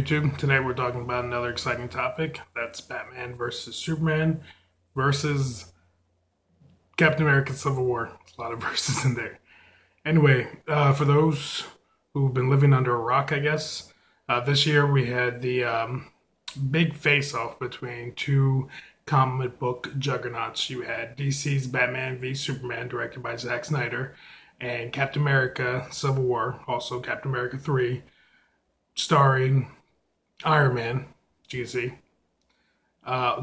YouTube. Today we're talking about another exciting topic. That's Batman versus Superman versus Captain America Civil War. There's a lot of verses in there. Anyway, for those who've been living under a rock, I guess, this year we had the big face-off between two comic book juggernauts. You had DC's Batman v Superman, directed by Zack Snyder, and Captain America Civil War, also Captain America 3, starring Iron Man, GC,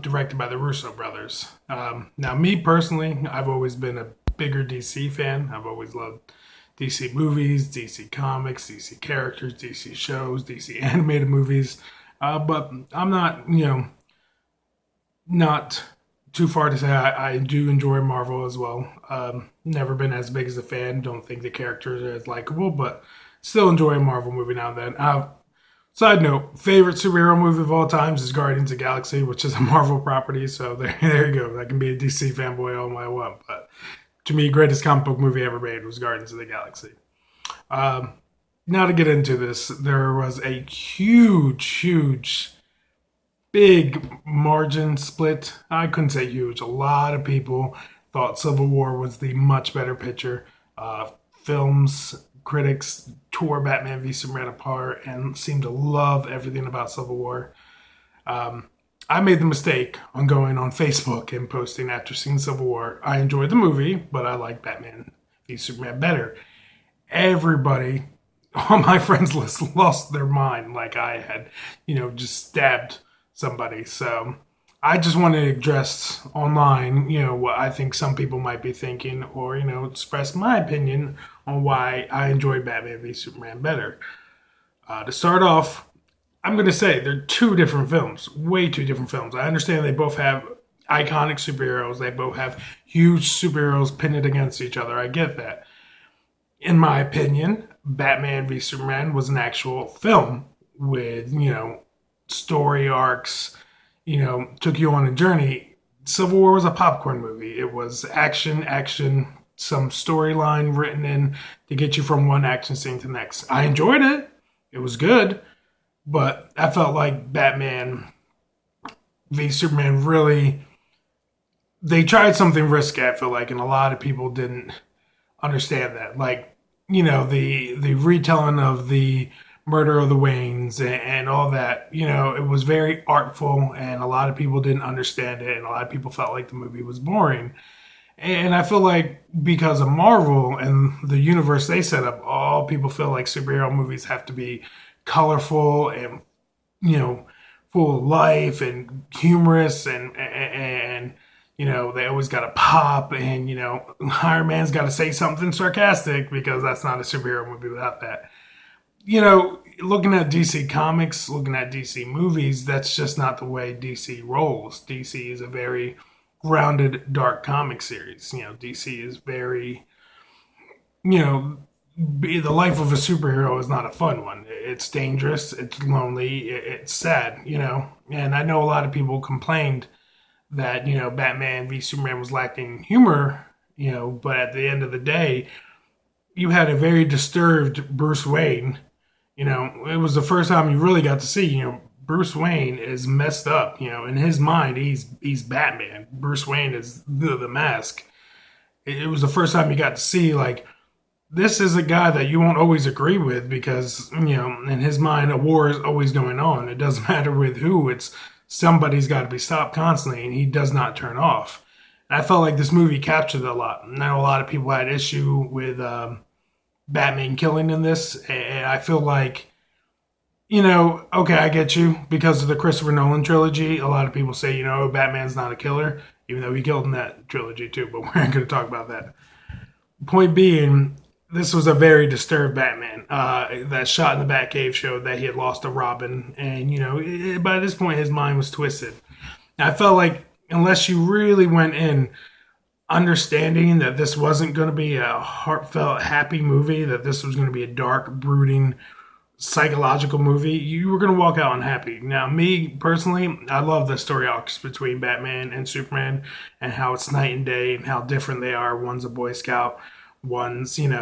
directed by the Russo brothers. Now, me personally, I've always been a bigger DC fan. I've always loved DC movies, DC comics, DC characters, DC shows, DC animated movies. But I'm not, not too far to say I do enjoy Marvel as well. Never been as big as a fan. Don't think the characters are as likable, but still enjoy a Marvel movie now and then. Side note, favorite superhero movie of all times is Guardians of the Galaxy, which is a Marvel property, so there you go. I can be a DC fanboy all I want, but to me, greatest comic book movie ever made was Guardians of the Galaxy. Now to get into this, there was a huge, big margin split. I couldn't say huge. A lot of people thought Civil War was the much better picture. Films critics tore Batman v Superman apart and seemed to love everything about Civil War. I made the mistake on going on Facebook and posting after seeing Civil War. I enjoyed the movie, but I like Batman v Superman better. Everybody on my friends list lost their mind like I had, just stabbed somebody. So I just wanted to address online, what I think some people might be thinking, or, express my opinion on why I enjoy Batman v Superman better. To start off, I'm going to say they're two different films, way two different films. I understand they both have iconic superheroes. They both have huge superheroes pitted against each other. I get that. In my opinion, Batman v Superman was an actual film with, story arcs, took you on a journey. Civil War was a popcorn movie. It was action, some storyline written in to get you from one action scene to the next. I enjoyed it. It was good. But I felt like Batman v Superman really, they tried something risky, I feel like, and a lot of people didn't understand that. Like, the retelling of the murder of the Waynes and all that, it was very artful, and a lot of people didn't understand it, and a lot of people felt like the movie was boring. And I feel like because of Marvel and the universe they set up, all people feel like superhero movies have to be colorful and, full of life and humorous and they always got to pop and, Iron Man's got to say something sarcastic because that's not a superhero movie without that. Looking at DC Comics, looking at DC movies, that's just not the way DC rolls. DC is a very grounded, dark comic series. DC is very, the life of a superhero is not a fun one. It's dangerous, it's lonely, it's sad, And I know a lot of people complained that, Batman v Superman was lacking humor, but at the end of the day, you had a very disturbed Bruce Wayne. It was the first time you really got to see, Bruce Wayne is messed up. In his mind, he's Batman. Bruce Wayne is the mask. It was the first time you got to see, like, this is a guy that you won't always agree with because, in his mind, a war is always going on. It doesn't matter with who. It's somebody's got to be stopped constantly, and he does not turn off. And I felt like this movie captured a lot. And I know a lot of people had issue with Batman killing in this, and I feel like, okay, I get you. Because of the Christopher Nolan trilogy, a lot of people say, Batman's not a killer, even though he killed in that trilogy too, but we're not going to talk about that. Point being, this was a very disturbed Batman. That shot in the Batcave showed that he had lost a Robin, and, by this point, his mind was twisted. I felt like unless you really went in understanding that this wasn't going to be a heartfelt, happy movie, that this was going to be a dark, brooding, psychological movie, you were going to walk out unhappy. Now, me, personally, I love the story arcs between Batman and Superman and how it's night and day and how different they are. One's a Boy Scout, one's, a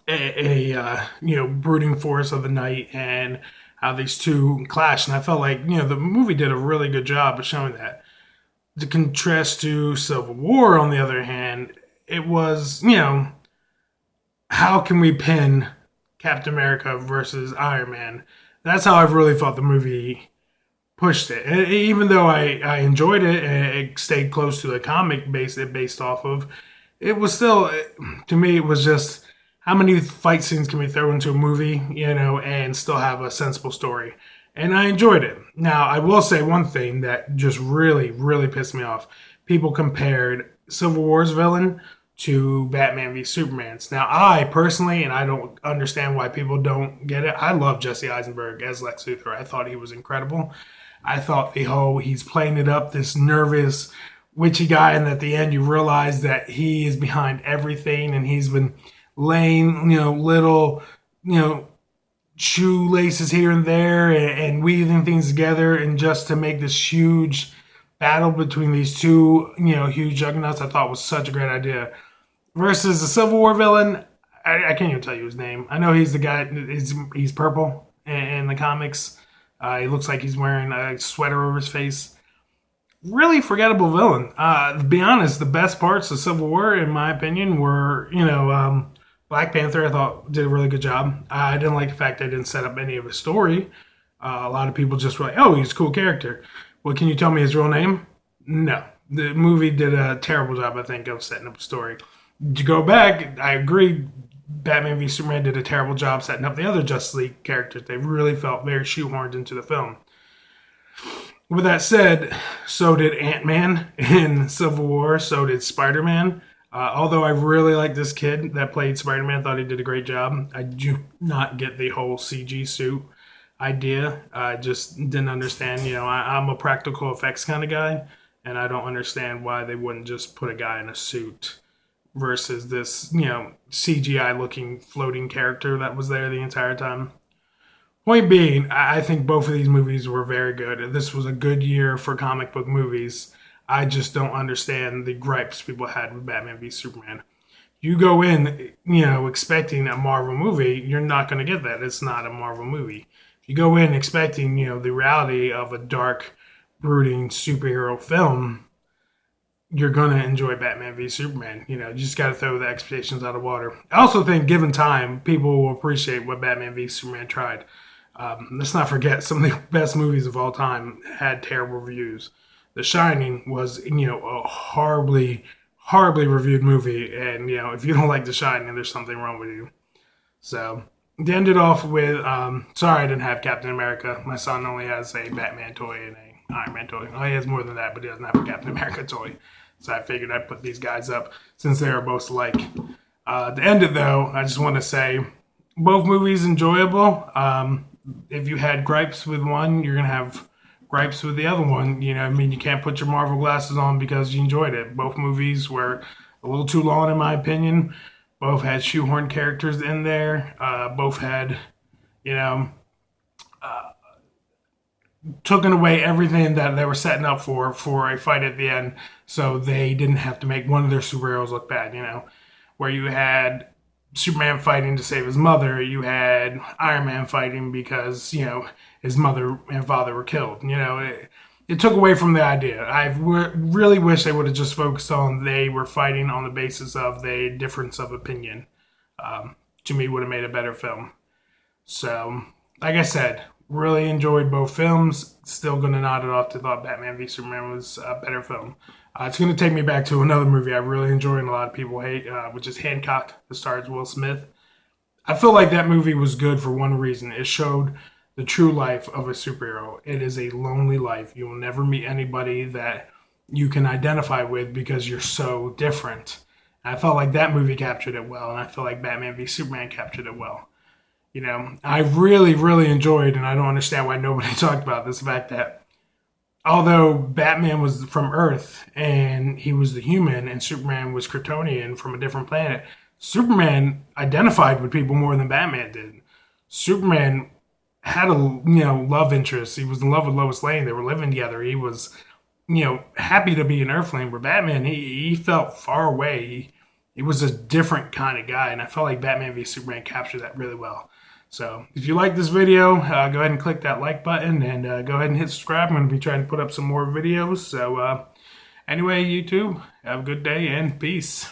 brooding force of the night, and how these two clash. And I felt like, the movie did a really good job of showing that. The contrast to Civil War, on the other hand, it was, how can we pin Captain America versus Iron Man? That's how I've really felt the movie pushed it. And even though I enjoyed it and it stayed close to the comic based off of, it was still, to me, it was just how many fight scenes can we throw into a movie, and still have a sensible story. And I enjoyed it. Now, I will say one thing that just really, really pissed me off. People compared Civil War's villain to Batman v Superman's. Now, I personally, and I don't understand why people don't get it, I love Jesse Eisenberg as Lex Luthor. I thought he was incredible. I thought he's playing it up, this nervous, witchy guy, and at the end you realize that he is behind everything, and he's been laying, little, shoelaces here and there, and weaving things together, and just to make this huge battle between these two, huge juggernauts, I thought was such a great idea. Versus the Civil War villain, I can't even tell you his name. I know he's the guy, he's purple in the comics. He looks like he's wearing a sweater over his face. Really forgettable villain. To be honest, the best parts of Civil War, in my opinion, were, Black Panther, I thought, did a really good job. I didn't like the fact they didn't set up any of his story. A lot of people just were like, oh, he's a cool character. Well, can you tell me his real name? No. The movie did a terrible job, I think, of setting up a story. To go back, I agree, Batman v Superman did a terrible job setting up the other Justice League characters. They really felt very shoehorned into the film. With that said, so did Ant-Man in Civil War, so did Spider-Man. Although I really like this kid that played Spider-Man, thought he did a great job. I do not get the whole CG suit idea. I just didn't understand. I'm a practical effects kind of guy, and I don't understand why they wouldn't just put a guy in a suit versus this, CGI looking floating character that was there the entire time. Point being, I think both of these movies were very good. This was a good year for comic book movies. I just don't understand the gripes people had with Batman v Superman. You go in, expecting a Marvel movie, you're not going to get that. It's not a Marvel movie. If you go in expecting, the reality of a dark, brooding superhero film, you're going to enjoy Batman v Superman. You just got to throw the expectations out of water. I also think, given time, people will appreciate what Batman v Superman tried. Let's not forget, some of the best movies of all time had terrible reviews. The Shining was, a horribly, horribly reviewed movie. And, if you don't like The Shining, there's something wrong with you. So, they ended off with, sorry I didn't have Captain America. My son only has a Batman toy and a Iron Man toy. Well, he has more than that, but he doesn't have a Captain America toy. So I figured I'd put these guys up since they are both alike. To end it, though, I just want to say both movies enjoyable. If you had gripes with one, you're going to have gripes with the other one. You can't put your Marvel glasses on because you enjoyed it. Both movies were a little too long, in my opinion. Both had shoehorn characters in there. Both had, taken away everything that they were setting up for a fight at the end, so they didn't have to make one of their superheroes look bad. Where you had Superman fighting to save his mother, you had Iron Man fighting because his mother and father were killed. It took away from the idea. I really wish they would have just focused on they were fighting on the basis of the difference of opinion. To me, would have made a better film. So, like I said, really enjoyed both films. Still going to nod it off to thought Batman v Superman was a better film. It's going to take me back to another movie I really enjoy and a lot of people hate, which is Hancock, that stars Will Smith. I feel like that movie was good for one reason. It showed the true life of a superhero. It is a lonely life. You will never meet anybody that you can identify with because you're so different. And I felt like that movie captured it well, and I feel like Batman v Superman captured it well. I really, really enjoyed, and I don't understand why nobody talked about this, the fact that although Batman was from Earth and he was the human and Superman was Kryptonian from a different planet, Superman identified with people more than Batman did. Superman had a love interest. He was in love with Lois Lane. They were living together. He was happy to be an Earthling. Where Batman, he felt far away. He was a different kind of guy, and I felt like Batman v Superman captured that really well. So if you like this video, go ahead and click that like button and go ahead and hit subscribe. I'm going to be trying to put up some more videos. So anyway, YouTube, have a good day and peace.